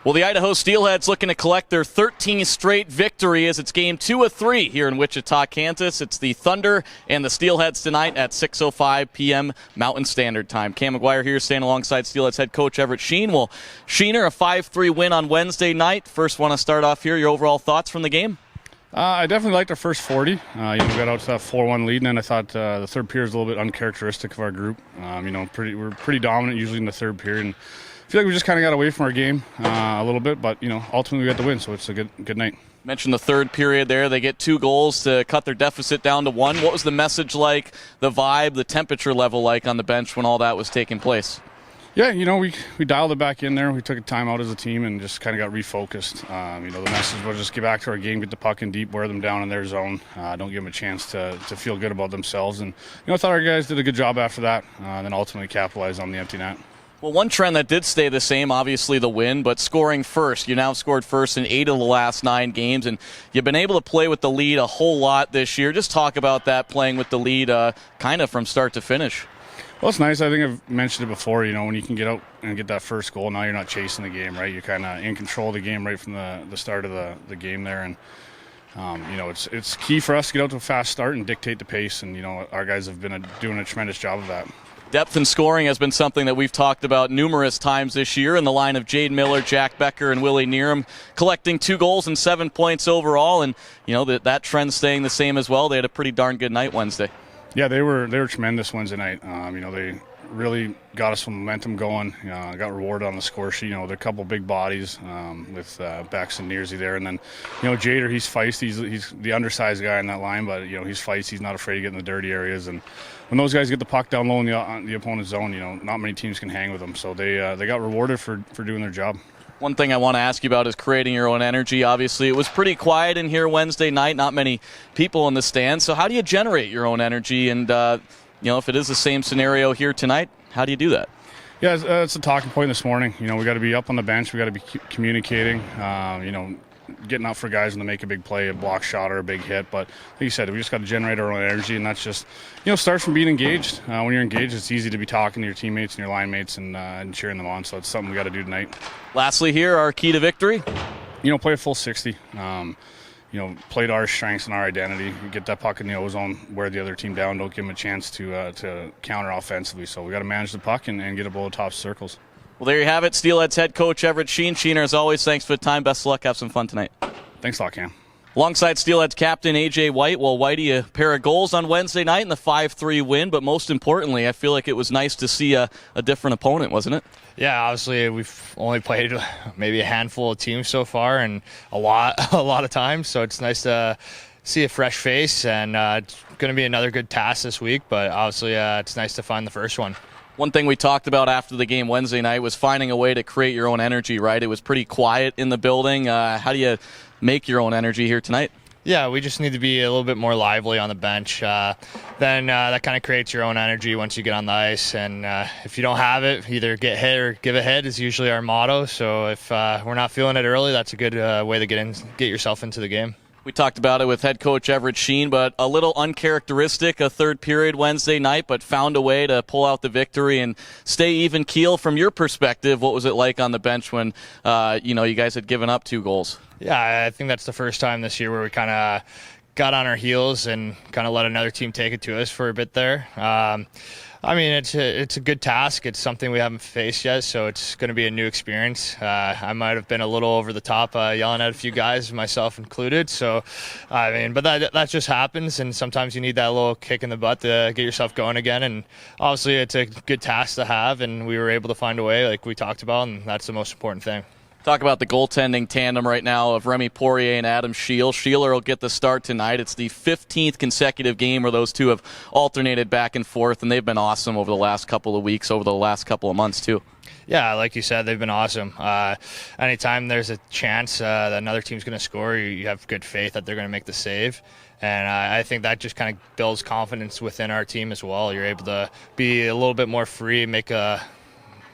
Well, the Idaho Steelheads looking to collect their 13th straight victory as it's game 2 of 3 here in Wichita, Kansas. It's the Thunder and the Steelheads tonight at 6:05 p.m. Mountain Standard Time. Cam McGuire here staying alongside Steelheads head coach Everett Sheen. Well, Sheener, a 5-3 win on Wednesday night. First, want to start off here, your overall thoughts from the game? I definitely liked our first 40. We got out to that 4-1 lead, and then I thought the third period was a little bit uncharacteristic of our group. We're pretty dominant usually in the third period, and I feel like we just kind of got away from our game a little bit, but ultimately we got the win, so it's a good night. Mentioned the third period there. They get 2 goals to cut their deficit down to 1. What was the message like, the vibe, the temperature level like on the bench when all that was taking place? Yeah, we dialed it back in there. We took a time out as a team and just kind of got refocused. The message was just get back to our game, get the puck in deep, wear them down in their zone. Don't give them a chance to feel good about themselves. And I thought our guys did a good job after that, then ultimately capitalized on the empty net. Well, one trend that did stay the same, obviously the win, but scoring first. You now scored first in 8 of the last 9 games, and you've been able to play with the lead a whole lot this year. Just talk about that, playing with the lead kind of from start to finish. Well, it's nice. I think I've mentioned it before, when you can get out and get that first goal, now you're not chasing the game, right? You're kind of in control of the game right from the start of the game there. And, it's key for us to get out to a fast start and dictate the pace. And, our guys have been doing a tremendous job of that. Depth in scoring has been something that we've talked about numerous times this year in the line of Jade Miller, Jack Becker, and Willie Neerum, collecting 2 goals and 7 points overall. And, that trend staying the same as well. They had a pretty darn good night Wednesday. Yeah, they were tremendous Wednesday night. They really got us some momentum going. Got rewarded on the score sheet. They're a couple big bodies with Bex and Nearsy there, and then Jader, he's feisty. He's the undersized guy in that line, but he's feisty. He's not afraid to get in the dirty areas. And when those guys get the puck down low in the opponent's zone, not many teams can hang with them. So they got rewarded for doing their job. One thing I want to ask you about is creating your own energy. Obviously, it was pretty quiet in here Wednesday night, not many people in the stands. So how do you generate your own energy? And, if it is the same scenario here tonight, how do you do that? Yeah, it's a talking point this morning. We got to be up on the bench. We got to be communicating, getting out for guys and to make a big play, a block shot or a big hit. But like you said, we just got to generate our own energy, and that's just, starts from being engaged. When you're engaged, it's easy to be talking to your teammates and your line mates and cheering them on. So it's something we got to do tonight. Lastly here, our key to victory? Play a full 60. Play to our strengths and our identity. Get that puck in the O-zone, wear the other team down. Don't give them a chance to counter offensively. So we got to manage the puck and get it below the top circles. Well, there you have it. Steelheads head coach Everett Sheen. Sheener, as always, thanks for the time. Best of luck. Have some fun tonight. Thanks a lot, Cam. Alongside Steelheads captain A.J. White. Well, Whitey, a pair of goals on Wednesday night in the 5-3 win, but most importantly, I feel like it was nice to see a different opponent, wasn't it? Yeah, obviously we've only played maybe a handful of teams so far, and a lot of times, so it's nice to see a fresh face, and it's going to be another good task this week, but obviously it's nice to find the first one. One thing we talked about after the game Wednesday night was finding a way to create your own energy, right? It was pretty quiet in the building. How do you make your own energy here tonight? Yeah, we just need to be a little bit more lively on the bench. Then that kind of creates your own energy once you get on the ice. And if you don't have it, either get hit or give a hit is usually our motto. So if we're not feeling it early, that's a good way to get yourself into the game. We talked about it with head coach Everett Sheen, but a little uncharacteristic, a third period Wednesday night, but found a way to pull out the victory and stay even keel. From your perspective, what was it like on the bench when you guys had given up 2 goals? Yeah, I think that's the first time this year where we kind of got on our heels and kind of let another team take it to us for a bit there. It's a good task. It's something we haven't faced yet, so it's going to be a new experience. I might have been a little over the top yelling at a few guys, myself included. So, but that just happens, and sometimes you need that little kick in the butt to get yourself going again. And obviously, it's a good task to have, and we were able to find a way, like we talked about, and that's the most important thing. Talk about the goaltending tandem right now of Remy Poirier and Adam Scheel. Scheeler will get the start tonight. It's the 15th consecutive game where those two have alternated back and forth, and they've been awesome over the last couple of weeks, over the last couple of months too. Yeah, like you said, they've been awesome. Anytime there's a chance that another team's going to score, you have good faith that they're going to make the save. And I think that just kind of builds confidence within our team as well. You're able to be a little bit more free, make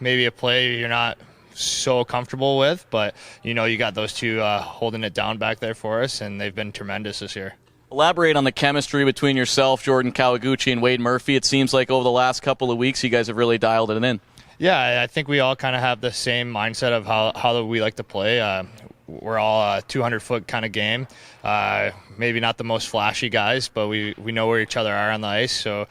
maybe a play you're not so comfortable with, but you got those two holding it down back there for us, and they've been tremendous this year. Elaborate on the chemistry between yourself, Jordan Kawaguchi, and Wade Murphy. It seems like over the last couple of weeks you guys have really dialed it in. Yeah, I think we all kind of have the same mindset of how we like to play. We're all a 200-foot kind of game. Maybe not the most flashy guys, but we know where each other are on the ice. So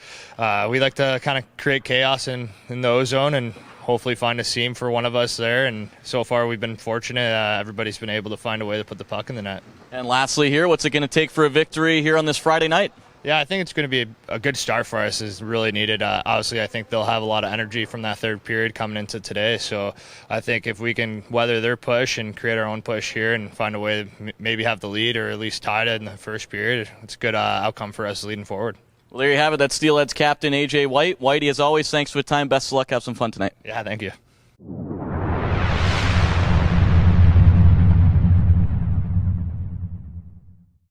we like to kind of create chaos in the O-zone and hopefully find a seam for one of us there. And so far we've been fortunate. Everybody's been able to find a way to put the puck in the net. And lastly here, what's it going to take for a victory here on this Friday night? Yeah, I think it's going to be a good start for us. Is really needed. Obviously, I think they'll have a lot of energy from that third period coming into today. So I think if we can weather their push and create our own push here and find a way to maybe have the lead or at least tie it in the first period, it's a good outcome for us leading forward. Well, there you have it. That's Steelheads captain A.J. White. Whitey, as always, thanks for the time. Best of luck. Have some fun tonight. Yeah, thank you.